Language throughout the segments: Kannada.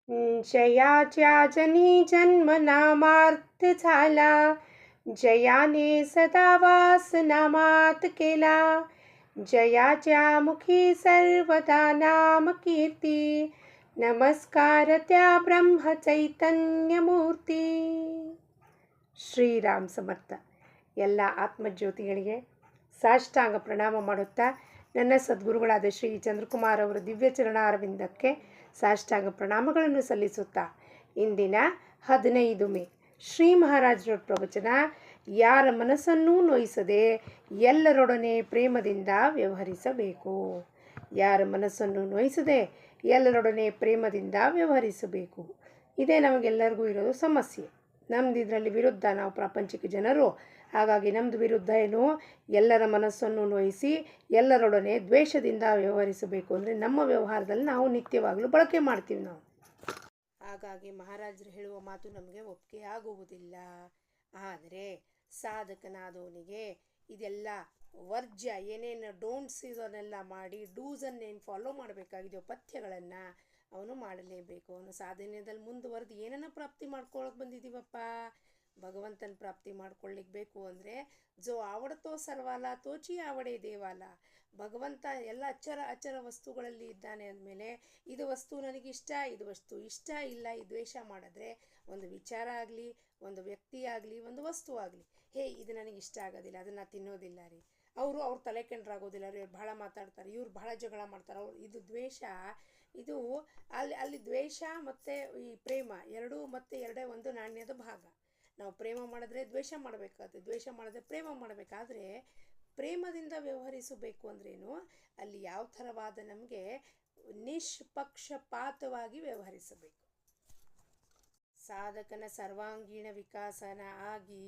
जयाच्या जनी जन्म नामार्थ झाला, जयाने सदा वास नामात केला. जयाच्या मुखी सर्वदा नाम कीर्ती, नमस्कार त्या ब्रह्म चैतन्य मूर्ती. ಶ್ರೀರಾಮ್ ಸಮರ್ಥ. ಎಲ್ಲ ಆತ್ಮಜ್ಯೋತಿಗಳಿಗೆ ಸಾಷ್ಟಾಂಗ ಪ್ರಣಾಮ ಮಾಡುತ್ತಾ ನನ್ನ ಸದ್ಗುರುಗಳಾದ ಶ್ರೀ ಚಂದ್ರಕುಮಾರ್ ಅವರ ದಿವ್ಯ ಚರಣಾರವಿಂದಕ್ಕೆ ಸಾಷ್ಟಾಂಗ ಪ್ರಣಾಮಗಳನ್ನು ಸಲ್ಲಿಸುತ್ತಾ ಇಂದಿನ 15 ಮೇ ಶ್ರೀ ಮಹಾರಾಜರ ಪ್ರವಚನ, ಯಾರ ಮನಸ್ಸನ್ನೂ ನೋಯಿಸದೆ ಎಲ್ಲರೊಡನೆ ಪ್ರೇಮದಿಂದ ವ್ಯವಹರಿಸಬೇಕು. ಯಾರ ಮನಸ್ಸನ್ನು ನೋಯಿಸದೆ ಎಲ್ಲರೊಡನೆ ಪ್ರೇಮದಿಂದ ವ್ಯವಹರಿಸಬೇಕು. ಇದೇ ನಮಗೆಲ್ಲರಿಗೂ ಇರೋದು ಸಮಸ್ಯೆ. ನಮ್ದು ಇದರಲ್ಲಿ ವಿರುದ್ಧ, ನಾವು ಪ್ರಾಪಂಚಿಕ ಜನರು. ಹಾಗಾಗಿ ನಮ್ಮದು ವಿರುದ್ಧ ಏನು, ಎಲ್ಲರ ಮನಸ್ಸನ್ನು ನೋಯಿಸಿ ಎಲ್ಲರೊಡನೆ ದ್ವೇಷದಿಂದ ವ್ಯವಹರಿಸಬೇಕು. ಅಂದರೆ ನಮ್ಮ ವ್ಯವಹಾರದಲ್ಲಿ ನಾವು ನಿತ್ಯವಾಗಲೂ ಬಳಕೆ ಮಾಡ್ತೀವಿ ನಾವು. ಹಾಗಾಗಿ ಮಹಾರಾಜರು ಹೇಳುವ ಮಾತು ನಮಗೆ ಒಪ್ಪಿಗೆ ಆಗುವುದಿಲ್ಲ. ಆದರೆ ಸಾಧಕನಾದವನಿಗೆ ಇದೆಲ್ಲ ವರ್ಜ್ಯ, ಏನೇನು ಡೋಂಟ್ಸ್ ಇದನ್ನೆಲ್ಲ ಮಾಡಿ ಡೂಸನ್ನೇನು ಫಾಲೋ ಮಾಡಬೇಕಾಗಿದೆಯೋ ಪಥ್ಯಗಳನ್ನು ಅವನು ಮಾಡಲೇಬೇಕು. ಅವನು ಸಾಧನೆಯಲ್ಲಿ ಮುಂದುವರೆದು ಏನನ್ನ ಪ್ರಾಪ್ತಿ ಮಾಡ್ಕೊಳಕ್ಕೆ ಬಂದಿದ್ದೀವಪ್ಪ, ಭಗವಂತನ ಪ್ರಾಪ್ತಿ ಮಾಡ್ಕೊಳ್ಳಿಕ್ಕೆ ಬೇಕು ಅಂದರೆ ಜೋ ಆವಡತೋ ಸರ್ವಾಲ ತೋಚಿ ಆವಡೆ ದೇವಾಲ. ಭಗವಂತ ಎಲ್ಲ ಅಚರ ವಸ್ತುಗಳಲ್ಲಿ ಇದ್ದಾನೆ ಅಂದಮೇಲೆ ಇದು ವಸ್ತು ನನಗಿಷ್ಟ, ಇದು ವಸ್ತು ಇಷ್ಟ ಇಲ್ಲ, ಈ ದ್ವೇಷ ಮಾಡಿದ್ರೆ ಒಂದು ವಿಚಾರ ಆಗಲಿ, ಒಂದು ವ್ಯಕ್ತಿ ಆಗಲಿ, ಒಂದು ವಸ್ತು ಆಗಲಿ, ಇದು ನನಗೆ ಇಷ್ಟ ಆಗೋದಿಲ್ಲ, ಅದನ್ನು ತಿನ್ನೋದಿಲ್ಲ ರೀ, ಅವ್ರ ತಲೆ ಕೆಂಡ್ರಾಗೋದಿಲ್ಲ ರೀ, ಭಾಳ ಮಾತಾಡ್ತಾರೆ, ಇವ್ರು ಭಾಳ ಜಗಳ ಮಾಡ್ತಾರೆ, ಇದು ದ್ವೇಷ. ಇದು ಅಲ್ಲಿ ದ್ವೇಷ ಮತ್ತು ಈ ಪ್ರೇಮ ಎರಡೇ ಒಂದು ನಾಣ್ಯದ ಭಾಗ. ನಾವು ಪ್ರೇಮ ಮಾಡಿದ್ರೆ ದ್ವೇಷ ಮಾಡಬೇಕಾದ್ರೆ, ದ್ವೇಷ ಮಾಡಿದ್ರೆ ಪ್ರೇಮ ಮಾಡಬೇಕಾದ್ರೆ, ಪ್ರೇಮದಿಂದ ವ್ಯವಹರಿಸಬೇಕು ಅಂದ್ರೇನು, ಅಲ್ಲಿ ಯಾವ ಥರವಾದ ನಮಗೆ ನಿಷ್ಪಕ್ಷಪಾತವಾಗಿ ವ್ಯವಹರಿಸಬೇಕು. ಸಾಧಕನ ಸರ್ವಾಂಗೀಣ ವಿಕಾಸನ ಆಗಿ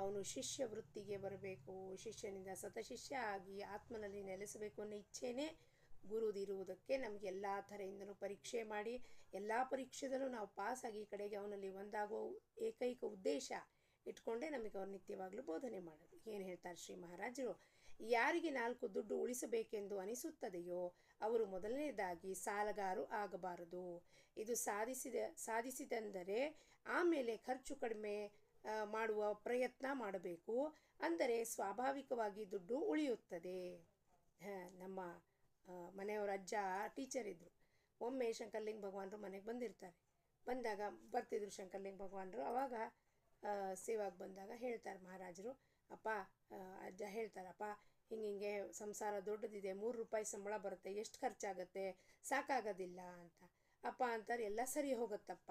ಅವನು ಶಿಷ್ಯ ವೃತ್ತಿಗೆ ಬರಬೇಕು. ಶಿಷ್ಯನಿಂದ ಸತಶಿಷ್ಯ ಆಗಿ ಆತ್ಮನಲ್ಲಿ ನೆಲೆಸಬೇಕು ಅನ್ನೋ ಇಚ್ಛೆನೇ ಗುರುದಿರುವುದಕ್ಕೆ ನಮಗೆ ಎಲ್ಲ ಥರದಿಂದಲೂ ಪರೀಕ್ಷೆ ಮಾಡಿ ಎಲ್ಲ ಪರೀಕ್ಷೆದಲ್ಲೂ ನಾವು ಪಾಸಾಗಿ ಈ ಕಡೆಗೆ ಅವನಲ್ಲಿ ಒಂದಾಗೋ ಏಕೈಕ ಉದ್ದೇಶ ಇಟ್ಕೊಂಡೇ ನಮಗೆ ಅವ್ರು ನಿತ್ಯವಾಗಲೂ ಬೋಧನೆ ಮಾಡೋದು. ಏನು ಹೇಳ್ತಾರೆ ಶ್ರೀ ಮಹಾರಾಜರು, ಯಾರಿಗೆ 4 ದುಡ್ಡು ಉಳಿಸಬೇಕೆಂದು ಅನಿಸುತ್ತದೆಯೋ ಅವರು ಮೊದಲನೇದಾಗಿ ಸಾಲಗಾರು ಆಗಬಾರದು. ಇದು ಸಾಧಿಸಿದಂದರೆ ಆಮೇಲೆ ಖರ್ಚು ಕಡಿಮೆ ಮಾಡುವ ಪ್ರಯತ್ನ ಮಾಡಬೇಕು. ಅಂದರೆ ಸ್ವಾಭಾವಿಕವಾಗಿ ದುಡ್ಡು ಉಳಿಯುತ್ತದೆ. ನಮ್ಮ ಮನೆಯವರ ಅಜ್ಜ ಟೀಚರ್ ಇದ್ದರು. ಒಮ್ಮೆ ಶಂಕರಲಿಂಗ ಭಗವಾನರು ಮನೆಗೆ ಬರ್ತಿದ್ರು ಶಂಕರಲಿಂಗ ಭಗವಾನರು. ಆವಾಗ ಸೇವಾಗಿ ಬಂದಾಗ ಹೇಳ್ತಾರೆ ಮಹಾರಾಜರು, ಅಪ್ಪ, ಅಜ್ಜ ಹೇಳ್ತಾರಪ್ಪ, ಹಿಂಗೆ ಸಂಸಾರ ದೊಡ್ಡದಿದೆ, 3 ರೂಪಾಯಿ ಸಂಬಳ ಬರುತ್ತೆ, ಎಷ್ಟು ಖರ್ಚಾಗತ್ತೆ, ಸಾಕಾಗೋದಿಲ್ಲ ಅಂತ. ಅಪ್ಪ ಅಂತಾರೆ, ಎಲ್ಲ ಸರಿ ಹೋಗುತ್ತಪ್ಪ.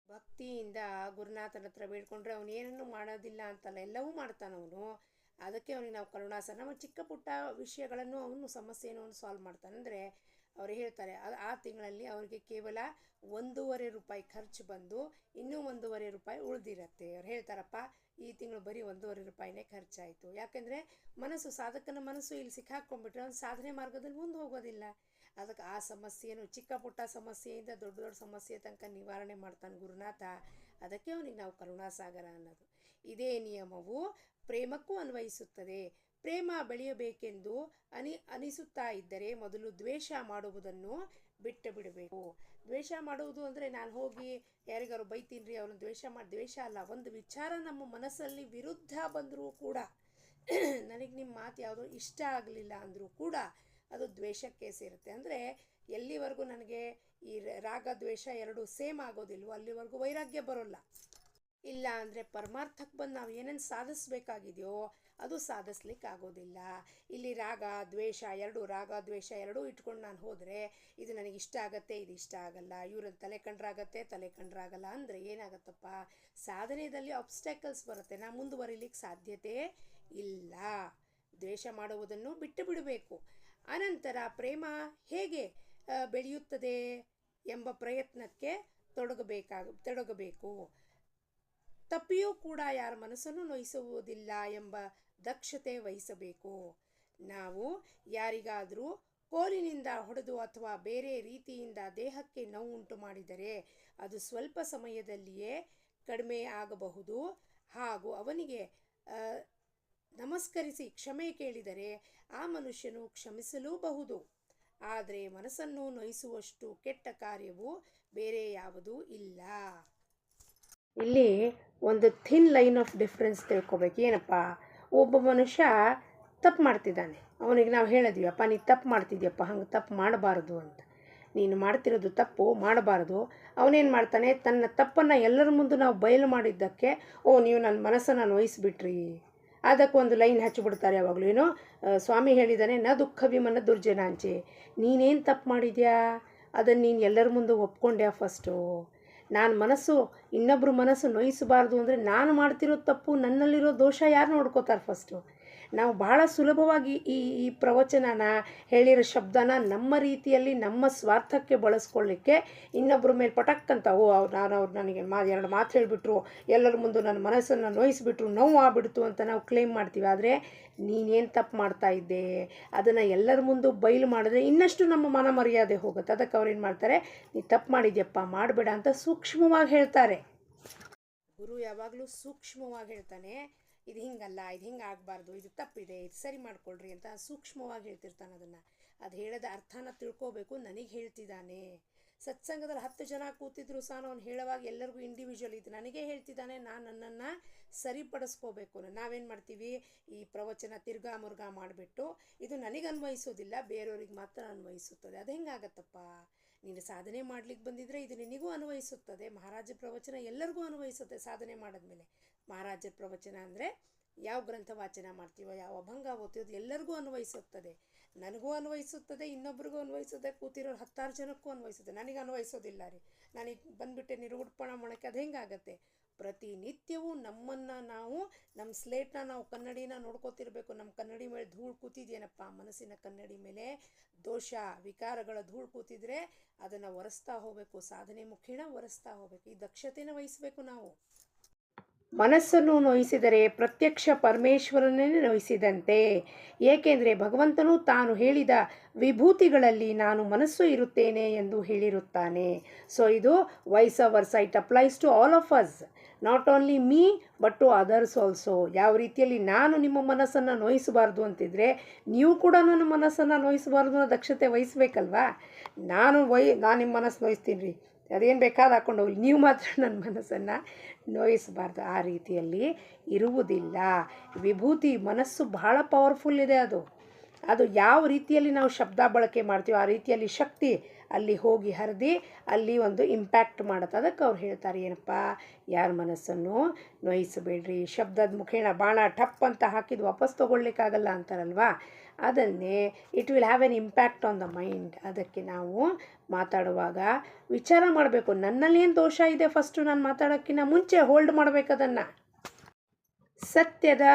ಭಕ್ತಿಯಿಂದ ಗುರುನಾಥನ ಹತ್ರ ಬೇಡ್ಕೊಂಡ್ರೆ ಅವನು ಏನನ್ನೂ ಮಾಡೋದಿಲ್ಲ ಅಂತಲ್ಲ, ಎಲ್ಲವೂ ಮಾಡ್ತಾನವನು. ಅದಕ್ಕೆ ಅವನಿಗೆ ನಾವು ಕರುಣಾಸನ, ನಮ್ಮ ಚಿಕ್ಕ ಪುಟ್ಟ ವಿಷಯಗಳನ್ನು ಅವನು ಸಮಸ್ಯೆಯನ್ನು ಅವನು ಸಾಲ್ವ್ ಮಾಡ್ತಾನೆ. ಅಂದರೆ ಅವ್ರು ಹೇಳ್ತಾರೆ, ಆ ತಿಂಗಳಲ್ಲಿ ಅವ್ರಿಗೆ ಕೇವಲ 1.5 ರೂಪಾಯಿ ಖರ್ಚು ಬಂದು ಇನ್ನೂ 1.5 ರೂಪಾಯಿ ಉಳಿದಿರತ್ತೆ. ಅವ್ರು ಹೇಳ್ತಾರಪ್ಪ, ಈ ತಿಂಗಳು ಬರೀ 1.5 ರೂಪಾಯಿನೇ ಖರ್ಚಾಯಿತು. ಯಾಕೆಂದರೆ ಸಾಧಕನ ಮನಸ್ಸು ಇಲ್ಲಿ ಸಿಕ್ಕಾಕೊಂಡ್ಬಿಟ್ರೆ ಅವ್ನು ಸಾಧನೆ ಮಾರ್ಗದಲ್ಲಿ ಮುಂದೆ ಹೋಗೋದಿಲ್ಲ. ಅದಕ್ಕೆ ಆ ಸಮಸ್ಯೆಯನ್ನು ಚಿಕ್ಕ ಪುಟ್ಟ ಸಮಸ್ಯೆಯಿಂದ ದೊಡ್ಡ ದೊಡ್ಡ ಸಮಸ್ಯೆ ತನಕ ನಿವಾರಣೆ ಮಾಡ್ತಾನೆ ಗುರುನಾಥ. ಅದಕ್ಕೆ ಅವನಿಗೆ ನಾವು ಕರುಣಾಸಾಗರ ಅನ್ನೋದು. ಇದೇ ನಿಯಮವು ಪ್ರೇಮಕ್ಕೂ ಅನ್ವಯಿಸುತ್ತದೆ. ಪ್ರೇಮ ಬೆಳೆಯಬೇಕೆಂದು ಅನಿಸುತ್ತಾ ಇದ್ದರೆ ಮೊದಲು ದ್ವೇಷ ಮಾಡುವುದನ್ನು ಬಿಟ್ಟು ಬಿಡಬೇಕು. ದ್ವೇಷ ಮಾಡುವುದು ಅಂದರೆ ನಾನು ಹೋಗಿ ಯಾರಿಗಾರು ಬೈತೀನಿ, ಅವ್ರನ್ನ ದ್ವೇಷ ಅಲ್ಲ. ಒಂದು ವಿಚಾರ ನಮ್ಮ ಮನಸ್ಸಲ್ಲಿ ವಿರುದ್ಧ ಬಂದರೂ ಕೂಡ, ನನಗೆ ನಿಮ್ಮ ಮಾತು ಯಾವುದೋ ಇಷ್ಟ ಆಗಲಿಲ್ಲ ಅಂದರೂ ಕೂಡ ಅದು ದ್ವೇಷಕ್ಕೆ ಸೇರುತ್ತೆ. ಅಂದರೆ ಎಲ್ಲಿವರೆಗೂ ನನಗೆ ಈ ರಾಗ ದ್ವೇಷ ಎರಡೂ ಸೇಮ್ ಆಗೋದಿಲ್ವೋ ಅಲ್ಲಿವರೆಗೂ ವೈರಾಗ್ಯ ಬರೋಲ್ಲ. ಇಲ್ಲ ಅಂದರೆ ಪರಮಾರ್ಥಕ್ಕೆ ಬಂದು ನಾವು ಏನೇನು ಸಾಧಿಸ್ಬೇಕಾಗಿದೆಯೋ ಅದು ಸಾಧಿಸ್ಲಿಕ್ಕೆ ಆಗೋದಿಲ್ಲ. ಇಲ್ಲಿ ರಾಗ ದ್ವೇಷ ಎರಡೂ ಇಟ್ಕೊಂಡು ನಾನು ಹೋದರೆ ಇದು ನನಗೆ ಇಷ್ಟ ಆಗತ್ತೆ, ಇದು ಇಷ್ಟ ಆಗಲ್ಲ, ಇವ್ರದ್ದು ತಲೆ ಕಂಡ್ರಾಗಲ್ಲ ಅಂದರೆ ಏನಾಗತ್ತಪ್ಪ, ಸಾಧನೆಯಲ್ಲಿ ಆಬ್ಸ್ಟ್ಯಾಕಲ್ಸ್ ಬರುತ್ತೆ, ನಾನು ಮುಂದುವರಿಲಿಕ್ಕೆ ಸಾಧ್ಯತೆ ಇಲ್ಲ. ದ್ವೇಷ ಮಾಡುವುದನ್ನು ಬಿಟ್ಟು ಬಿಡಬೇಕು. ಅನಂತರ ಪ್ರೇಮ ಹೇಗೆ ಬೆಳೆಯುತ್ತದೆ ಎಂಬ ಪ್ರಯತ್ನಕ್ಕೆ ತೊಡಗಬೇಕು. ತಪ್ಪಿಯೂ ಕೂಡ ಯಾರ ಮನಸ್ಸನ್ನು ನೋಯಿಸುವುದಿಲ್ಲ ಎಂಬ ದಕ್ಷತೆ ವಹಿಸಬೇಕು. ನಾವು ಯಾರಿಗಾದರೂ ಕೋಲಿನಿಂದ ಹೊಡೆದು ಅಥವಾ ಬೇರೆ ರೀತಿಯಿಂದ ದೇಹಕ್ಕೆ ನೋವು ಉಂಟು ಮಾಡಿದರೆ ಅದು ಸ್ವಲ್ಪ ಸಮಯದಲ್ಲಿಯೇ ಕಡಿಮೆ ಆಗಬಹುದು. ಹಾಗೂ ಅವನಿಗೆ ನಮಸ್ಕರಿಸಿ ಕ್ಷಮೆ ಕೇಳಿದರೆ ಆ ಮನುಷ್ಯನು ಕ್ಷಮಿಸಲೂಬಹುದು. ಆದರೆ ಮನಸ್ಸನ್ನು ನೋಯಿಸುವಷ್ಟು ಕೆಟ್ಟ ಕಾರ್ಯವು ಬೇರೆ ಯಾವುದೂ ಇಲ್ಲ. ಇಲ್ಲಿ ಒಂದು ಥಿನ್ ಲೈನ್ ಆಫ್ ಡಿಫ್ರೆನ್ಸ್ ತಿಳ್ಕೊಬೇಕು. ಏನಪ್ಪ, ಒಬ್ಬ ಮನುಷ್ಯ ತಪ್ಪು ಮಾಡ್ತಿದ್ದಾನೆ, ಅವನಿಗೆ ನಾವು ಹೇಳಿದ್ವಿ, ಅಪ್ಪ ನೀ ತಪ್ಪು ಮಾಡ್ತಿದ್ಯಪ್ಪ, ಹಂಗೆ ತಪ್ಪು ಮಾಡಬಾರ್ದು ಅಂತ, ನೀನು ಮಾಡ್ತಿರೋದು ತಪ್ಪು, ಮಾಡಬಾರ್ದು. ಅವನೇನು ಮಾಡ್ತಾನೆ, ತನ್ನ ತಪ್ಪನ್ನು ಎಲ್ಲರ ಮುಂದೆ ನಾವು ಬಯಲು ಮಾಡಿದ್ದಕ್ಕೆ, ನೀವು ನನ್ನ ಮನಸ್ಸನ್ನು ನೋಯಿಸ್ಬಿಟ್ರಿ, ಅದಕ್ಕೆ ಒಂದು ಲೈನ್ ಹಚ್ಚಿಬಿಡ್ತಾರೆ ಯಾವಾಗಲೂ. ಏನೋ ಸ್ವಾಮಿ ಹೇಳಿದ್ದಾನೆ, ನ ದುಃಖವಿಮನ ದುರ್ಜನಾಂಚೆ. ನೀನೇನು ತಪ್ಪು ಮಾಡಿದ್ಯಾ ಅದನ್ನು ನೀನು ಎಲ್ಲರ ಮುಂದೆ ಒಪ್ಕೊಂಡ್ಯಾ ಫಸ್ಟು. ನಾನು ಇನ್ನೊಬ್ಬರು ಮನಸ್ಸು ನೋಯಿಸಬಾರ್ದು ಅಂದರೆ ನಾನು ಮಾಡ್ತಿರೋ ತಪ್ಪು, ನನ್ನಲ್ಲಿರೋ ದೋಷ ಯಾರು ನೋಡ್ಕೋತಾರೆ ಫಸ್ಟು. ನಾವು ಬಹಳ ಸುಲಭವಾಗಿ ಈ ಪ್ರವಚನನ ಹೇಳಿರೋ ಶಬ್ದನ ನಮ್ಮ ರೀತಿಯಲ್ಲಿ ನಮ್ಮ ಸ್ವಾರ್ಥಕ್ಕೆ ಬಳಸ್ಕೊಳ್ಳಿಕ್ಕೆ ಇನ್ನೊಬ್ಬರ ಮೇಲೆ ಪಟಕ್ಕಂತ ಅವ್ರು ನನಗೆ ಎರಡು ಮಾತು ಹೇಳಿಬಿಟ್ರು, ಎಲ್ಲರ ಮುಂದೆ ನನ್ನ ಮನಸ್ಸನ್ನು ನೋಯಿಸಿಬಿಟ್ರು, ನೋವು ಆಗ್ಬಿಡ್ತು ಅಂತ ನಾವು ಕ್ಲೇಮ್ ಮಾಡ್ತೀವಿ. ಆದರೆ ನೀನೇನು ತಪ್ಪು ಮಾಡ್ತಾ ಇದ್ದೆ ಅದನ್ನು ಎಲ್ಲರ ಮುಂದೆ ಬಯಲು ಮಾಡಿದ್ರೆ ಇನ್ನಷ್ಟು ನಮ್ಮ ಮನ ಮರ್ಯಾದೆ ಹೋಗುತ್ತೆ. ಅದಕ್ಕೆ ಅವ್ರೇನು ಮಾಡ್ತಾರೆ, ನೀ ತಪ್ಪು ಮಾಡಿದ್ಯಪ್ಪ, ಮಾಡಬೇಡ ಅಂತ ಸೂಕ್ಷ್ಮವಾಗಿ ಹೇಳ್ತಾರೆ. ಗುರು ಯಾವಾಗಲೂ ಸೂಕ್ಷ್ಮವಾಗಿ ಹೇಳ್ತಾನೆ, ಇದು ಹಿಂಗಲ್ಲ, ಇದು ಹಿಂಗೆ ಆಗಬಾರ್ದು, ಇದು ತಪ್ಪಿದೆ, ಇದು ಸರಿ ಮಾಡ್ಕೊಳ್ರಿ ಅಂತ ಸೂಕ್ಷ್ಮವಾಗಿ ಹೇಳ್ತಿರ್ತಾನೆ. ಅದು ಹೇಳದ ಅರ್ಥನ ತಿಳ್ಕೋಬೇಕು. ನನಗೆ ಹೇಳ್ತಿದ್ದಾನೆ, ಸತ್ಸಂಗದಲ್ಲಿ 10 ಜನ ಕೂತಿದ್ರು ಸಹ ಅವ್ನು ಹೇಳುವಾಗ ಎಲ್ಲರಿಗೂ ಇಂಡಿವಿಜುವಲ್ ಇದು ನನಗೆ ಹೇಳ್ತಿದ್ದಾನೆ, ನಾನು ನನ್ನನ್ನು ಸರಿಪಡಿಸ್ಕೋಬೇಕು. ನಾವೇನು ಮಾಡ್ತೀವಿ, ಈ ಪ್ರವಚನ ತಿರ್ಗಾ ಮುರ್ಗಾ ಮಾಡಿಬಿಟ್ಟು ಇದು ನನಗೆ ಅನ್ವಯಿಸೋದಿಲ್ಲ, ಬೇರೆಯವ್ರಿಗೆ ಮಾತ್ರ ಅನ್ವಯಿಸುತ್ತದೆ. ಅದು ಹೆಂಗಾಗತ್ತಪ್ಪ, ನೀನು ಸಾಧನೆ ಮಾಡ್ಲಿಕ್ಕೆ ಬಂದಿದ್ರೆ ಇದು ನಿನಗೂ ಅನ್ವಯಿಸುತ್ತದೆ. ಮಹಾರಾಜರ ಪ್ರವಚನ ಎಲ್ಲರಿಗೂ ಅನ್ವಯಿಸುತ್ತೆ. ಸಾಧನೆ ಮಾಡಿದ್ಮೇಲೆ ಮಹಾರಾಜರ ಪ್ರವಚನ ಅಂದರೆ ಯಾವ ಗ್ರಂಥ ವಾಚನ ಮಾಡ್ತೀವೋ, ಯಾವ ಅಭಂಗ ಓದ್ತೀವೋ ಎಲ್ಲರಿಗೂ ಅನ್ವಯಿಸುತ್ತದೆ. ನನಗೂ ಅನ್ವಯಿಸುತ್ತದೆ, ಇನ್ನೊಬ್ರಿಗೂ ಅನ್ವಯಿಸುತ್ತೆ, ಕೂತಿರೋರು 10 ಜನಕ್ಕೂ ಅನ್ವಯಿಸುತ್ತೆ. ನನಗೆ ಅನ್ವಯಿಸೋದಿಲ್ಲ ರೀ, ನನಗೆ ಬಂದುಬಿಟ್ಟೆ ನಿರುಗುಡ್ಪಣ ಮಾಡೋಕ್ಕೆ. ಅದು ಹೆಂಗಾಗತ್ತೆ? ಪ್ರತಿನಿತ್ಯವೂ ನಮ್ಮನ್ನು ನಾವು, ನಮ್ಮ ಸ್ಲೇಟ್ನ ನಾವು ಕನ್ನಡಿನ ನೋಡ್ಕೋತಿರ್ಬೇಕು. ನಮ್ಮ ಕನ್ನಡಿ ಮೇಲೆ ಧೂಳು ಕೂತಿದ್ಯೇನಪ್ಪ, ಮನಸ್ಸಿನ ಕನ್ನಡಿ ಮೇಲೆ ದೋಷ ವಿಕಾರಗಳ ಧೂಳು ಕೂತಿದ್ರೆ ಅದನ್ನು ಒರೆಸ್ತಾ ಹೋಗಬೇಕು. ಸಾಧನೆ ಮುಖೇನ ಒರೆಸ್ತಾ ಹೋಗಬೇಕು. ಈ ದಕ್ಷತೆನ ವಹಿಸಬೇಕು ನಾವು. ಮನಸ್ಸನ್ನು ನೋಯಿಸಿದರೆ ಪ್ರತ್ಯಕ್ಷ ಪರಮೇಶ್ವರನೇ ನೋಯಿಸಿದಂತೆ. ಏಕೆಂದರೆ ಭಗವಂತನು ತಾನು ಹೇಳಿದ ವಿಭೂತಿಗಳಲ್ಲಿ ನಾನು ಮನಸ್ಸು ಇರುತ್ತೇನೆ ಎಂದು ಹೇಳಿರುತ್ತಾನೆ. ಸೊ ಇದು vice versa, it applies to all of us, not only me but to others also. ಯಾವ ರೀತಿಯಲ್ಲಿ ನಾನು ನಿಮ್ಮ ಮನಸ್ಸನ್ನು ನೋಯಿಸಬಾರ್ದು ಅಂತಿದ್ರೆ ನೀವು ಕೂಡ ನನ್ನ ಮನಸ್ಸನ್ನು ನೋಯಿಸಬಾರ್ದು ಅನ್ನೋ ದಕ್ಷತೆ ವಹಿಸ್ಬೇಕಲ್ವಾ. ನಾನು ನಿಮ್ಮ ಮನಸ್ಸು ನೋಯಿಸ್ತೀನಿ ರೀ, ಅದೇನು ಬೇಕಾದ ಹಾಕೊಂಡು ಹೋಗ್ಲಿ, ನೀವು ಮಾತ್ರ ನನ್ನ ಮನಸ್ಸನ್ನು ನೋಯಿಸಬಾರ್ದು. ಆ ರೀತಿಯಲ್ಲಿ ಇರುವುದಿಲ್ಲ. ವಿಭೂತಿ ಮನಸ್ಸು ಬಹಳ ಪವರ್ಫುಲ್ ಇದೆ. ಅದು ಯಾವ ರೀತಿಯಲ್ಲಿ ನಾವು ಶಬ್ದ ಬಳಕೆ ಮಾಡ್ತೀವೋ ಆ ರೀತಿಯಲ್ಲಿ ಶಕ್ತಿ ಅಲ್ಲಿ ಹೋಗಿ ಹರಿದು ಅಲ್ಲಿ ಒಂದು ಇಂಪ್ಯಾಕ್ಟ್ ಮಾಡುತ್ತೆ. ಅದಕ್ಕೆ ಅವ್ರು ಹೇಳ್ತಾರೆ, ಏನಪ್ಪ, ಯಾರ ಮನಸ್ಸನ್ನು ನೋಯಿಸಬೇಡ್ರಿ. ಶಬ್ದದ ಮುಖೇನ ಬಾಣ ಟಪ್ ಅಂತ ಹಾಕಿದ್ದು ವಾಪಸ್ ತೊಗೊಳ್ಲಿಕ್ಕಾಗಲ್ಲ ಅಂತಾರಲ್ವ, ಅದನ್ನೇ it will have an impact on the mind. ಅದಕ್ಕೆ ನಾವು ಮಾತಾಡುವಾಗ ವಿಚಾರ ಮಾಡಬೇಕು, ನನ್ನಲ್ಲೇನು ದೋಷ ಇದೆ ಫಸ್ಟು ನಾನು ಮಾತಾಡೋಕ್ಕಿಂತ ಮುಂಚೆ ಹೋಲ್ಡ್ ಮಾಡಬೇಕದನ್ನು. ಸತ್ಯದ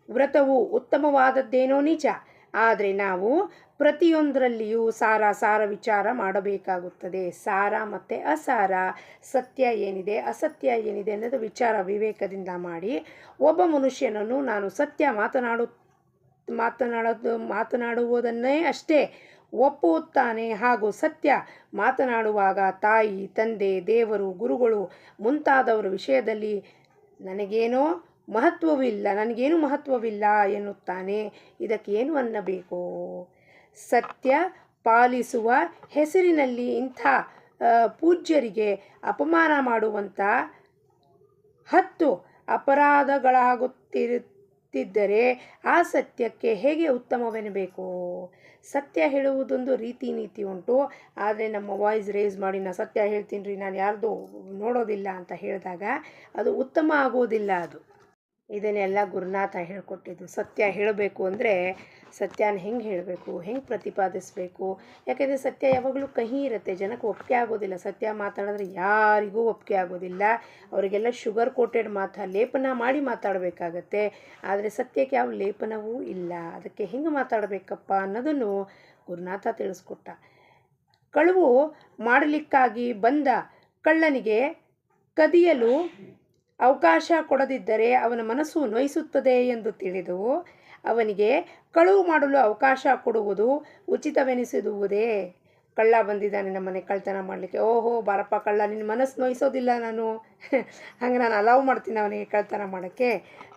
ವ್ರತವು ಉತ್ತಮವಾದದ್ದೇನೋ ನಿಜ, ಆದರೆ ನಾವು ಪ್ರತಿಯೊಂದರಲ್ಲಿಯೂ ಸಾರ ವಿಚಾರ ಮಾಡಬೇಕಾಗುತ್ತದೆ. ಸಾರ ಮತ್ತು ಅಸಾರ, ಸತ್ಯ ಏನಿದೆ ಅಸತ್ಯ ಏನಿದೆ ಅನ್ನೋದು ವಿಚಾರ ವಿವೇಕದಿಂದ ಮಾಡಿ ಒಬ್ಬ ಮನುಷ್ಯನನ್ನು ನಾನು ಸತ್ಯ ಮಾತನಾಡುವುದನ್ನೇ ಅಷ್ಟೇ ಒಪ್ಪುತ್ತಾನೆ. ಹಾಗೂ ಸತ್ಯ ಮಾತನಾಡುವಾಗ ತಾಯಿ, ತಂದೆ, ದೇವರು, ಗುರುಗಳು ಮುಂತಾದವರ ವಿಷಯದಲ್ಲಿ ನನಗೇನು ಮಹತ್ವವಿಲ್ಲ ಎನ್ನುತ್ತಾನೆ. ಇದಕ್ಕೇನು ಅನ್ನಬೇಕು? ಸತ್ಯ ಪಾಲಿಸುವ ಹೆಸರಿನಲ್ಲಿ ಇಂಥ ಪೂಜ್ಯರಿಗೆ ಅಪಮಾನ ಮಾಡುವಂಥ 10 ಅಪರಾಧಗಳಾಗುತ್ತಿದ್ದರೆ ಆ ಸತ್ಯಕ್ಕೆ ಹೇಗೆ ಉತ್ತಮವೆನ್ನಬೇಕು? ಸತ್ಯ ಹೇಳುವುದೊಂದು ರೀತಿ ನೀತಿ ಉಂಟು. ಆದರೆ ನಮ್ಮ ವಾಯ್ಸ್ ರೇಸ್ ಮಾಡಿ ನಾನು ಸತ್ಯ ಹೇಳ್ತೀನಿ ರೀ, ನಾನು ಯಾರ್ದು ನೋಡೋದಿಲ್ಲ ಅಂತ ಹೇಳಿದಾಗ ಅದು ಉತ್ತಮ ಆಗೋದಿಲ್ಲ. ಇದನ್ನೆಲ್ಲ ಗುರುನಾಥ ಹೇಳ್ಕೊಟ್ಟಿದ್ದು. ಸತ್ಯ ಹೇಳಬೇಕು ಅಂದರೆ ಸತ್ಯನ ಹೆಂಗೆ ಹೇಳಬೇಕು, ಹೆಂಗೆ ಪ್ರತಿಪಾದಿಸಬೇಕು. ಯಾಕೆಂದರೆ ಸತ್ಯ ಯಾವಾಗಲೂ ಕಹಿ ಇರುತ್ತೆ, ಜನಕ್ಕೆ ಒಪ್ಪಿಗೆ ಆಗೋದಿಲ್ಲ. ಸತ್ಯ ಮಾತಾಡಿದ್ರೆ ಯಾರಿಗೂ ಒಪ್ಪಿಗೆ ಆಗೋದಿಲ್ಲ. ಅವರಿಗೆಲ್ಲ ಶುಗರ್ ಕೋಟೆಡ್ ಲೇಪನ ಮಾಡಿ ಮಾತಾಡಬೇಕಾಗತ್ತೆ. ಆದರೆ ಸತ್ಯಕ್ಕೆ ಯಾವ ಲೇಪನವೂ ಇಲ್ಲ. ಅದಕ್ಕೆ ಹೆಂಗೆ ಮಾತಾಡಬೇಕಪ್ಪ ಅನ್ನೋದನ್ನು ಗುರುನಾಥ ತಿಳಿಸ್ಕೊಟ್ಟ. ಕಳುವು ಮಾಡಲಿಕ್ಕಾಗಿ ಬಂದ ಕಳ್ಳನಿಗೆ ಕದಿಯಲು ಅವಕಾಶ ಕೊಡದಿದ್ದರೆ ಅವನ ಮನಸ್ಸು ನೋಯಿಸುತ್ತದೆ ಎಂದು ತಿಳಿದು ಅವನಿಗೆ ಕಳುವು ಮಾಡಲು ಅವಕಾಶ ಕೊಡುವುದು ಉಚಿತವೆನಿಸುವುದೇ? ಕಳ್ಳ ಬಂದಿದ್ದಾನೆ ನಮ್ಮನೆ ಕಳ್ತನ ಮಾಡಲಿಕ್ಕೆ, ಓಹೋ ಬಾರಪ್ಪ ಕಳ್ಳ, ನಿನ್ನ ಮನಸ್ಸು ನೋಯಿಸೋದಿಲ್ಲ ನಾನು, ಹಂಗೆ ನಾನು ಅಲೌ ಮಾಡ್ತೀನಿ ಅವನಿಗೆ ಕಳ್ತನ ಮಾಡೋಕ್ಕೆ.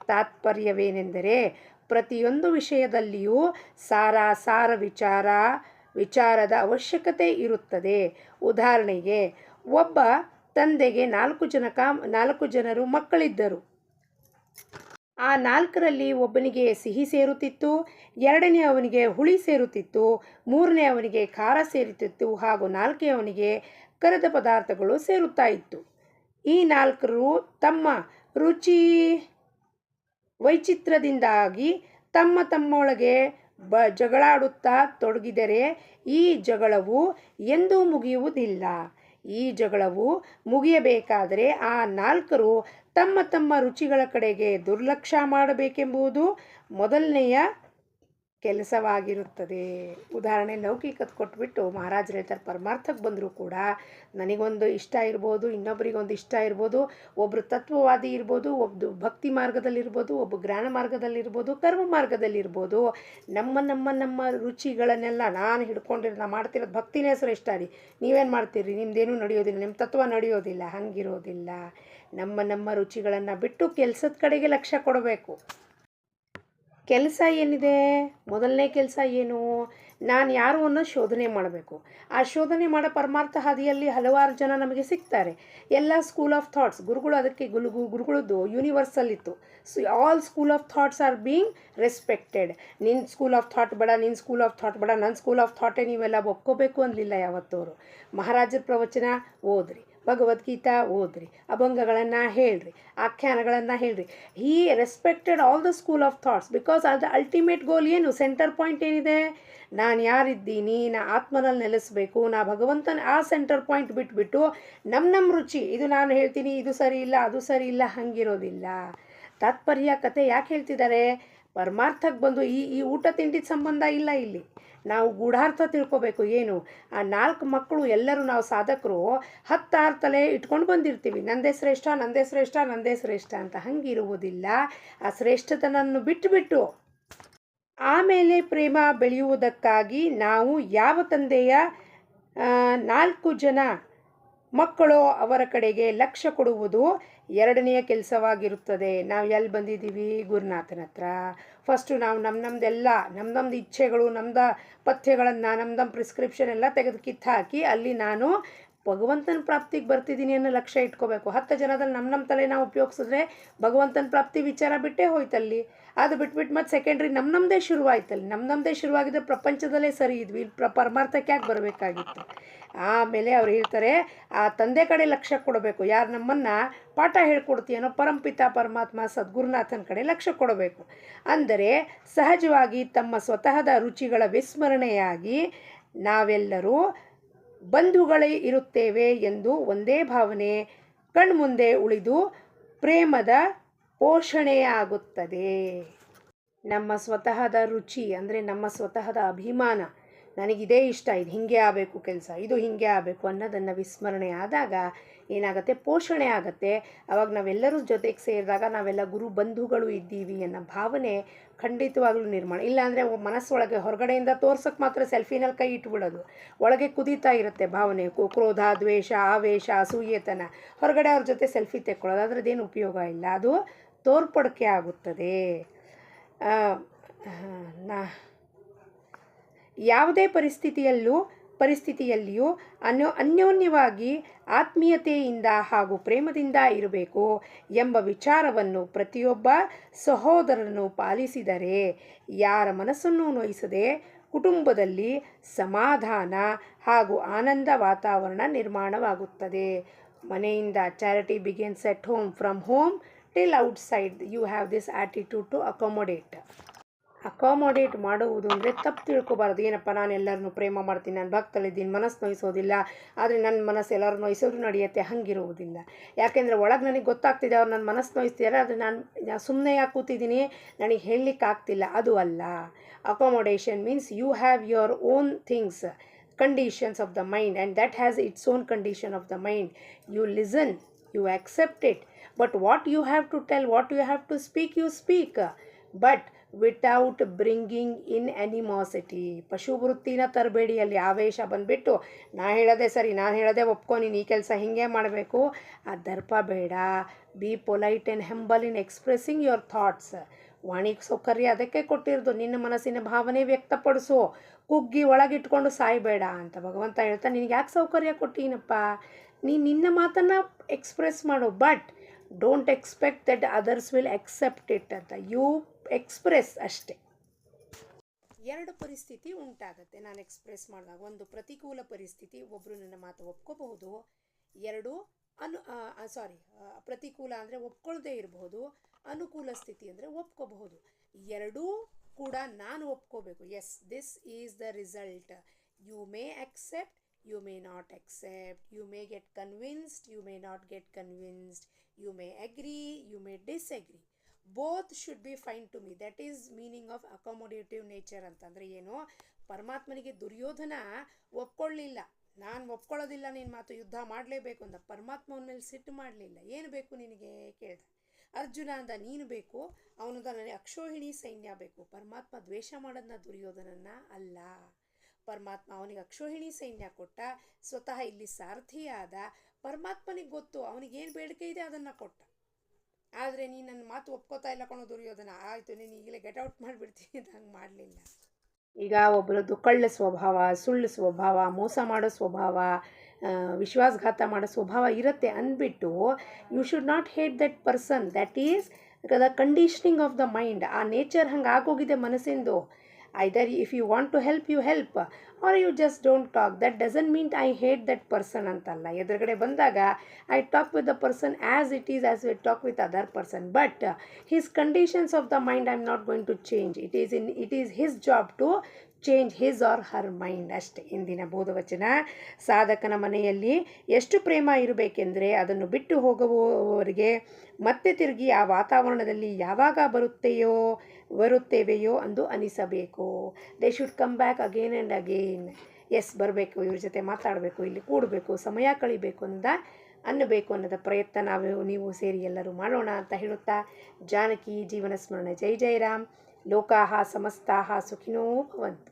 ತಾತ್ಪರ್ಯವೇನೆಂದರೆ ಪ್ರತಿಯೊಂದು ವಿಷಯದಲ್ಲಿಯೂ ಸಾರ ವಿಚಾರದ ಅವಶ್ಯಕತೆ ಇರುತ್ತದೆ. ಉದಾಹರಣೆಗೆ, ಒಬ್ಬ ತಂದೆಗೆ 4 ಜನರು ಮಕ್ಕಳಿದ್ದರು. ಆ 4ರಲ್ಲಿ ಒಬ್ಬನಿಗೆ ಸಿಹಿ ಸೇರುತ್ತಿತ್ತು, 2ನೇಯವನಿಗೆ ಹುಳಿ ಸೇರುತ್ತಿತ್ತು, 3ನೇಯವನಿಗೆ ಖಾರ ಸೇರುತ್ತಿತ್ತು ಹಾಗೂ 4ನೇಯವನಿಗೆ ಕರಿದ ಪದಾರ್ಥಗಳು ಸೇರುತ್ತಾ ಇತ್ತು. ಈ 4ರು ತಮ್ಮ ರುಚಿ ವೈಚಿತ್ರ್ಯದಿಂದಾಗಿ ತಮ್ಮೊಳಗೆ ಜಗಳಾಡುತ್ತಾ ತೊಡಗಿದರೆ ಈ ಜಗಳವು ಎಂದೂ ಮುಗಿಯುವುದಿಲ್ಲ. ಈ ಜಗಳವು ಮುಗಿಯಬೇಕಾದರೆ ಆ 4ರು ತಮ್ಮ ರುಚಿಗಳ ಕಡೆಗೆ ದುರ್ಲಕ್ಷ್ಯ ಮಾಡಬೇಕೆಂಬುದು ಮೊದಲನೆಯ ಕೆಲಸವಾಗಿರುತ್ತದೆ. ಉದಾಹರಣೆ ಲೌಕಿಕತೆ ಕೊಟ್ಬಿಟ್ಟು ಮಹಾರಾಜರು ಹೇಳ್ತಾರೆ, ಪರಮಾರ್ಥಕ್ಕೆ ಬಂದರೂ ಕೂಡ ನನಗೊಂದು ಇಷ್ಟ ಇರ್ಬೋದು, ಇನ್ನೊಬ್ಬರಿಗೊಂದು ಇಷ್ಟ ಇರ್ಬೋದು, ಒಬ್ಬರು ತತ್ವವಾದಿ ಇರ್ಬೋದು, ಒಬ್ಬರು ಭಕ್ತಿ ಮಾರ್ಗದಲ್ಲಿರ್ಬೋದು, ಒಬ್ಬ ಜ್ಞಾನ ಮಾರ್ಗದಲ್ಲಿರ್ಬೋದು, ಕರ್ಮ ಮಾರ್ಗದಲ್ಲಿರ್ಬೋದು. ನಮ್ಮ ರುಚಿಗಳನ್ನೆಲ್ಲ ನಾನು ನಾ ಮಾಡ್ತಿರೋದು ಭಕ್ತಿನೇ ಶ್ರೇಷ್ಠ ರೀ, ನೀವೇನು ಮಾಡ್ತೀರಿ, ನಿಮ್ಮದೇನೂ ನಡೆಯೋದಿಲ್ಲ, ನಿಮ್ಮ ತತ್ವ ನಡೆಯೋದಿಲ್ಲ. ಹಂಗಿರೋದಿಲ್ಲ. ನಮ್ಮ ರುಚಿಗಳನ್ನು ಬಿಟ್ಟು ಕೆಲಸದ ಕಡೆಗೆ ಲಕ್ಷ್ಯ ಕೊಡಬೇಕು. ಕೆಲಸ ಏನಿದೆ, ಮೊದಲನೇ ಕೆಲಸ ಏನು, ನಾನು ಯಾರು ಅನ್ನೋ ಶೋಧನೆ ಮಾಡಬೇಕು. ಆ ಶೋಧನೆ ಮಾಡೋ ಪರಮಾರ್ಥ ಹಾದಿಯಲ್ಲಿ ಹಲವಾರು ಜನ ನಮಗೆ ಸಿಗ್ತಾರೆ. ಎಲ್ಲ ಸ್ಕೂಲ್ ಆಫ್ ಥಾಟ್ಸ್, ಗುರುಗಳು ಅದಕ್ಕೆ ಗುರುಗಳದ್ದು ಯೂನಿವರ್ಸಲ್ ಇತ್ತು. So all school of thoughts are being respected. ನಿನ್ನ ಸ್ಕೂಲ್ ಆಫ್ ಥಾಟ್ ಬೇಡ, ನಿನ್ನ ಸ್ಕೂಲ್ ಆಫ್ ಥಾಟ್ ಬೇಡ, ನನ್ನ ಸ್ಕೂಲ್ ಆಫ್ ಥಾಟೇ ನೀವೆಲ್ಲ ಒಪ್ಕೋಬೇಕು ಅನ್ನಲಿಲ್ಲ ಯಾವತ್ತವರು. ಮಹಾರಾಜರ ಪ್ರವಚನ ಓದ್ರಿ, ಭಗವದ್ಗೀತಾ ಓದ್ರಿ, ಅಭಂಗಗಳನ್ನು ಹೇಳ್ರಿ, ಆಖ್ಯಾನಗಳನ್ನು ಹೇಳ್ರಿ. He respected all the school of thoughts because ಅದು ಅಲ್ಟಿಮೇಟ್ ಗೋಲ್ ಏನು, ಸೆಂಟರ್ ಪಾಯಿಂಟ್ ಏನಿದೆ, ನಾನು ಯಾರಿದ್ದೀನಿ, ನಾ ಆತ್ಮನಲ್ಲಿ ನೆಲೆಸಬೇಕು, ನಾ ಭಗವಂತನ ಆ ಸೆಂಟರ್ ಪಾಯಿಂಟ್ ಬಿಟ್ಬಿಟ್ಟು ನಮ್ಮ ರುಚಿ, ಇದು ನಾನು ಹೇಳ್ತೀನಿ, ಇದು ಸರಿ ಇಲ್ಲ, ಅದು ಸರಿ ಇಲ್ಲ, ಹಂಗಿರೋದಿಲ್ಲ. ತಾತ್ಪರ್ಯ ಕತೆ ಯಾಕೆ ಹೇಳ್ತಿದ್ದಾರೆ, ಪರಮಾರ್ಥಕ್ಕೆ ಬಂದು ಈ ಊಟ ತಿಂಡಿದ ಸಂಬಂಧ ಇಲ್ಲ ಇಲ್ಲಿ. ನಾವು ಗೂಢಾರ್ಥ ತಿಳ್ಕೊಬೇಕು. ಏನು, ಆ 4 ಮಕ್ಕಳು ಎಲ್ಲರೂ ನಾವು ಸಾಧಕರು 10 ತಲೆ ಇಟ್ಕೊಂಡು ಬಂದಿರ್ತೀವಿ, ನಂದೇ ಶ್ರೇಷ್ಠ ನಂದೇ ಶ್ರೇಷ್ಠ ನಂದೇ ಶ್ರೇಷ್ಠ ಅಂತ. ಹಂಗಿರುವುದಿಲ್ಲ. ಆ ಶ್ರೇಷ್ಠತನನ್ನು ಬಿಟ್ಟುಬಿಟ್ಟು ಆಮೇಲೆ ಪ್ರೇಮ ಬೆಳೆಯುವುದಕ್ಕಾಗಿ ನಾವು ಯಾವ ತಂದೆಯ 4 ಜನ ಮಕ್ಕಳು ಅವರ ಕಡೆಗೆ ಲಕ್ಷ್ಯ ಕೊಡುವುದು 2ನೆಯ ಕೆಲಸವಾಗಿರುತ್ತದೆ. ನಾವು ಎಲ್ಲಿ ಬಂದಿದ್ದೀವಿ, ಗುರುನಾಥನ ಹತ್ರ. ಫಸ್ಟು ನಾವು ನಮ್ಮದು ಇಚ್ಛೆಗಳು, ನಮ್ಮದು ಪಥ್ಯಗಳನ್ನು, ನಮ್ಮದು ಪ್ರಿಸ್ಕ್ರಿಪ್ಷನ್ ಎಲ್ಲ ತೆಗೆದು ಕಿತ್ತಾಕಿ ಅಲ್ಲಿ ನಾನು ಭಗವಂತನ ಪ್ರಾಪ್ತಿಗೆ ಬರ್ತಿದ್ದೀನಿ ಅನ್ನೋ ಲಕ್ಷ್ಯ ಇಟ್ಕೋಬೇಕು. 10 ಜನದಲ್ಲಿ ನಮ್ಮ ತಲೆ ನಾವು ಉಪಯೋಗಿಸಿದ್ರೆ ಭಗವಂತನ ಪ್ರಾಪ್ತಿ ವಿಚಾರ ಬಿಟ್ಟೇ ಹೋಯ್ತಲ್ಲಿ. ಅದು ಬಿಟ್ಬಿಟ್ಟು ಮತ್ತು ಸೆಕೆಂಡ್ರಿ ನಮ್ಮದೇ ಶುರುವಾಯ್ತಲ್ಲಿ. ನಮ್ಮದೇ ಶುರುವಾಗಿದ್ದರೆ ಪ್ರಪಂಚದಲ್ಲೇ ಸರಿ ಇದ್ವಿ, ಪರಮಾರ್ಥಕ್ಕೆ ಯಾಕೆ ಬರಬೇಕಾಗಿತ್ತು. ಆಮೇಲೆ ಅವ್ರು ಹೇಳ್ತಾರೆ, ಆ ತಂದೆ ಕಡೆ ಲಕ್ಷ್ಯ ಕೊಡಬೇಕು. ಯಾರು ನಮ್ಮನ್ನು ಪಾಠ ಹೇಳ್ಕೊಡ್ತೀಯನೋ ಪರಂಪಿತ ಪರಮಾತ್ಮ ಸದ್ಗುರುನಾಥನ ಕಡೆ ಲಕ್ಷ್ಯ ಕೊಡಬೇಕು. ಅಂದರೆ ಸಹಜವಾಗಿ ತಮ್ಮ ಸ್ವತಃದ ರುಚಿಗಳ ವಿಸ್ಮರಣೆಯಾಗಿ ನಾವೆಲ್ಲರೂ ಬಂಧುಗಳೇ ಇರುತ್ತೇವೆ ಎಂದು ಒಂದೇ ಭಾವನೆ ಕಣ್ಮುಂದೆ ಉಳಿದು ಪ್ರೇಮದ ಪೋಷಣೆಯಾಗುತ್ತದೆ. ನಮ್ಮ ಸ್ವತಃದ ರುಚಿ ಅಂದರೆ ನಮ್ಮ ಸ್ವತಃದ ಅಭಿಮಾನ, ನನಗಿದೇ ಇಷ್ಟ, ಇದು ಹೀಗೆ ಆಗಬೇಕು ಕೆಲಸ, ಇದು ಹೀಗೆ ಆಗಬೇಕು ಅನ್ನೋದನ್ನು ವಿಸ್ಮರಣೆ ಆದಾಗ ಏನಾಗುತ್ತೆ, ಪೋಷಣೆ ಆಗುತ್ತೆ. ಆವಾಗ ನಾವೆಲ್ಲರೂ ಜೊತೆಗೆ ಸೇರಿದಾಗ ನಾವೆಲ್ಲ ಗುರು ಬಂಧುಗಳು ಇದ್ದೀವಿ ಅನ್ನೋ ಭಾವನೆ ಖಂಡಿತವಾಗ್ಲೂ ನಿರ್ಮಾಣ. ಇಲ್ಲಾಂದರೆ ಮನಸ್ಸೊಳಗೆ ಹೊರಗಡೆಯಿಂದ ತೋರ್ಸೋಕ್ಕೆ ಮಾತ್ರ ಸೆಲ್ಫಿನಲ್ಲಿ ಕೈ ಇಟ್ಬಿಡೋದು, ಒಳಗೆ ಕುದೀತಾ ಇರುತ್ತೆ ಭಾವನೆ, ಕ್ರೋಧ, ದ್ವೇಷ, ಆವೇಶ, ಅಸೂಯೆತನ. ಹೊರಗಡೆ ಅವ್ರ ಜೊತೆ ಸೆಲ್ಫಿ ತೆಕ್ಕೊಳ್ಳೋದು, ಅದರದ್ದೇನು ಉಪಯೋಗ ಇಲ್ಲ, ಅದು ತೋರ್ಪಡಿಕೆ ಆಗುತ್ತದೆ. ಯಾವುದೇ ಪರಿಸ್ಥಿತಿಯಲ್ಲಿಯೂ ಅನ್ಯೋನ್ಯವಾಗಿ ಆತ್ಮೀಯತೆಯಿಂದ ಹಾಗೂ ಪ್ರೇಮದಿಂದ ಇರಬೇಕು ಎಂಬ ವಿಚಾರವನ್ನು ಪ್ರತಿಯೊಬ್ಬ ಸಹೋದರನು ಪಾಲಿಸಿದರೆ ಯಾರ ಮನಸ್ಸನ್ನು ನೋಯಿಸದೆ ಕುಟುಂಬದಲ್ಲಿ ಸಮಾಧಾನ ಹಾಗೂ ಆನಂದ ವಾತಾವರಣ ನಿರ್ಮಾಣವಾಗುತ್ತದೆ. ಮನೆಯಿಂದ charity begins at home, from home till outside you have this attitude to accommodate ಮಾಡುವುದು ಅಂದರೆ ತಪ್ಪು ತಿಳ್ಕೊಬಾರ್ದು. ಏನಪ್ಪ, ನಾನು ಎಲ್ಲರನ್ನೂ ಪ್ರೇಮ ಮಾಡ್ತೀನಿ, ನಾನು ಭಕ್ತಳಿದ್ದೀನಿ, ಮನಸ್ಸು ನೋಯಿಸೋದಿಲ್ಲ, ಆದರೆ ನನ್ನ ಮನಸ್ಸು ಎಲ್ಲರೂ ನೋಯಿಸೋದು ನಡೆಯುತ್ತೆ, ಹಂಗಿರುವುದಿಲ್ಲ. ಯಾಕೆಂದರೆ ಒಳಗೆ ನನಗೆ ಗೊತ್ತಾಗ್ತಿದೆ ಅವ್ರು ನನ್ನ ಮನಸ್ಸು ನೋಯಿಸ್ತಿದ್ದಾರೆ, ಆದರೆ ನಾನು ಸುಮ್ಮನೆ ಯಾಕೆ ಕೂತಿದ್ದೀನಿ, ನನಗೆ ಹೇಳಲಿಕ್ಕೆ ಆಗ್ತಿಲ್ಲ, ಅದು ಅಲ್ಲ. Accommodation means you have your own things, conditions of the mind, and that has its own condition of the mind. You listen, you accept it, but what you have to tell, what you have to speak, you speak, but without bringing in animosity. ಪಶುವೃತ್ತಿನ ತರಬೇಡಿಯಲ್ಲಿ ಆವೇಶ ಬಂದುಬಿಟ್ಟು ನಾನು ಹೇಳೋದೇ ಸರಿ, ನಾನು ಹೇಳೋದೇ ಒಪ್ಕೊ, ನೀನು ಈ ಕೆಲಸ ಹೀಗೆ ಮಾಡಬೇಕು, ಆ ದರ್ಪ ಬೇಡ. Be polite and humble in expressing your thoughts. ವಾಣಿಗೆ ಸೌಕರ್ಯ ಅದಕ್ಕೆ ಕೊಟ್ಟಿರೋದು, ನಿನ್ನ ಮನಸ್ಸಿನ ಭಾವನೆ ವ್ಯಕ್ತಪಡಿಸು, ಕುಗ್ಗಿ ಒಳಗಿಟ್ಕೊಂಡು ಸಾಯಬೇಡ ಅಂತ ಭಗವಂತ ಹೇಳ್ತಾ, ನಿನಗೆ ಯಾಕೆ ಸೌಕರ್ಯ ಕೊಟ್ಟೀನಪ್ಪ, ನೀನು ನಿನ್ನ ಮಾತನ್ನು ಎಕ್ಸ್ಪ್ರೆಸ್ ಮಾಡು, but don't expect that others will accept it ಅಂತ. ಯು ಎಕ್ಸ್ಪ್ರೆಸ್ ಅಷ್ಟೇ. ಎರಡು ಪರಿಸ್ಥಿತಿ ಉಂಟಾಗುತ್ತೆ ನಾನು ಎಕ್ಸ್ಪ್ರೆಸ್ ಮಾಡಿದಾಗ. ಒಂದು ಪ್ರತಿಕೂಲ ಪರಿಸ್ಥಿತಿ, ಒಬ್ಬರು ನನ್ನ ಮಾತು ಒಪ್ಕೋಬಹುದು. ಎರಡು ಪ್ರತಿಕೂಲ ಅಂದರೆ ಒಪ್ಕೊಳ್ಳದೇ ಇರಬಹುದು, ಅನುಕೂಲ ಸ್ಥಿತಿ ಅಂದರೆ ಒಪ್ಕೋಬಹುದು. ಎರಡೂ ಕೂಡ ನಾನು ಒಪ್ಕೋಬೇಕು. Yes, this is the result. You may accept, you may not accept, you may get convinced, you may not get convinced, you may agree, you may disagree. Both should be fine to me. That is meaning of accommodative nature ಅಂತಂದರೆ ಏನು? ಪರಮಾತ್ಮನಿಗೆ ದುರ್ಯೋಧನ ಒಪ್ಕೊಳ್ಳಿಲ್ಲ, ನಾನು ಒಪ್ಕೊಳ್ಳೋದಿಲ್ಲ ನಿನ್ನ ಮಾತು, ಯುದ್ಧ ಮಾಡಲೇಬೇಕು ಅಂತ. ಪರಮಾತ್ಮನ ಮೇಲೆ ಸಿಟ್ಟು ಮಾಡಲಿಲ್ಲ. ಏನು ಬೇಕು ನಿನಗೆ ಕೇಳ್ದ. ಅರ್ಜುನ ಅಂದ, ನೀನು ಬೇಕು. ಅವನದ ನನಗೆ ಅಕ್ಷೋಹಿಣಿ ಸೈನ್ಯ ಬೇಕು. ಪರಮಾತ್ಮ ದ್ವೇಷ ಮಾಡೋದನ್ನ ದುರ್ಯೋಧನನ್ನ ಅಲ್ಲ. ಪರಮಾತ್ಮ ಅವನಿಗೆ ಅಕ್ಷೋಹಿಣಿ ಸೈನ್ಯ ಕೊಟ್ಟ. ಸ್ವತಃ ಇಲ್ಲಿ ಸಾರಥಿಯಾದ. ಪರಮಾತ್ಮನಿಗೆ ಗೊತ್ತು ಅವನಿಗೇನು ಬೇಡಿಕೆ ಇದೆ ಅದನ್ನು ಕೊಟ್ಟ. ಆದರೆ ನೀನು ನನ್ನ ಮಾತು ಒಪ್ಕೋತಾ ಇಲ್ಲ ಕಣೋ ದುರ್ಯೋಧನ, ಆಯಿತು ನೀನು ಈಗಲೇ ಗೆಟ್ ಔಟ್ ಮಾಡಿಬಿಡ್ತೀನಿ ಅಂತ ಹಂಗೆ ಮಾಡಲಿಲ್ಲ. ಈಗ ಒಬ್ಬರದ್ದು ಕಳ್ಳ ಸ್ವಭಾವ, ಸುಳ್ಳು ಸ್ವಭಾವ, ಮೋಸ ಮಾಡೋ ಸ್ವಭಾವ, ವಿಶ್ವಾಸಘಾತ ಮಾಡೋ ಸ್ವಭಾವ ಇರುತ್ತೆ ಅಂದ್ಬಿಟ್ಟು you should not hate that person. That is the conditioning of the mind. ಆ ನೇಚರ್ ಹಂಗೆ ಆಗೋಗಿದೆ ಮನಸ್ಸಿಂದು. Either if you want to help you help, or you just don't talk. That doesn't mean I hate that person ಅಂತಲ್ಲ. ಎದುರುಗಡೆ ಬಂದಾಗ I talk with the person as it is, as we talk with other person, but his conditions of the mind I am not going to change. It is his job to change his or her mind ಅಷ್ಟೇ. ಇಂದಿನ ಬೋಧವಚನ, ಸಾಧಕನ ಮನೆಯಲ್ಲಿ ಎಷ್ಟು ಪ್ರೇಮ ಇರಬೇಕೆಂದರೆ ಅದನ್ನು ಬಿಟ್ಟು ಹೋಗುವವರಿಗೆ ಮತ್ತೆ ತಿರುಗಿ ಆ ವಾತಾವರಣದಲ್ಲಿ ಯಾವಾಗ ಬರುತ್ತೇವೆಯೋ ಅಂದು ಅನಿಸಬೇಕು. They should come back again and again. Yes, ಬರಬೇಕು, ಇವ್ರ ಜೊತೆ ಮಾತಾಡಬೇಕು, ಇಲ್ಲಿ ಕೂಡಬೇಕು, ಸಮಯ ಕಳಿಬೇಕು ಅನ್ನಬೇಕು ಅನ್ನೋದ ಪ್ರಯತ್ನ ನೀವು ಸೇರಿ ಎಲ್ಲರೂ ಮಾಡೋಣ ಅಂತ ಹೇಳುತ್ತಾ, ಜಾನಕಿ ಜೀವನ ಸ್ಮರಣೆ. ಜೈ ಜೈ ರಾಮ್. ಲೋಕಾಹ ಸಮಸ್ತಾಹ ಸುಖಿನೋ ಭವಂತು.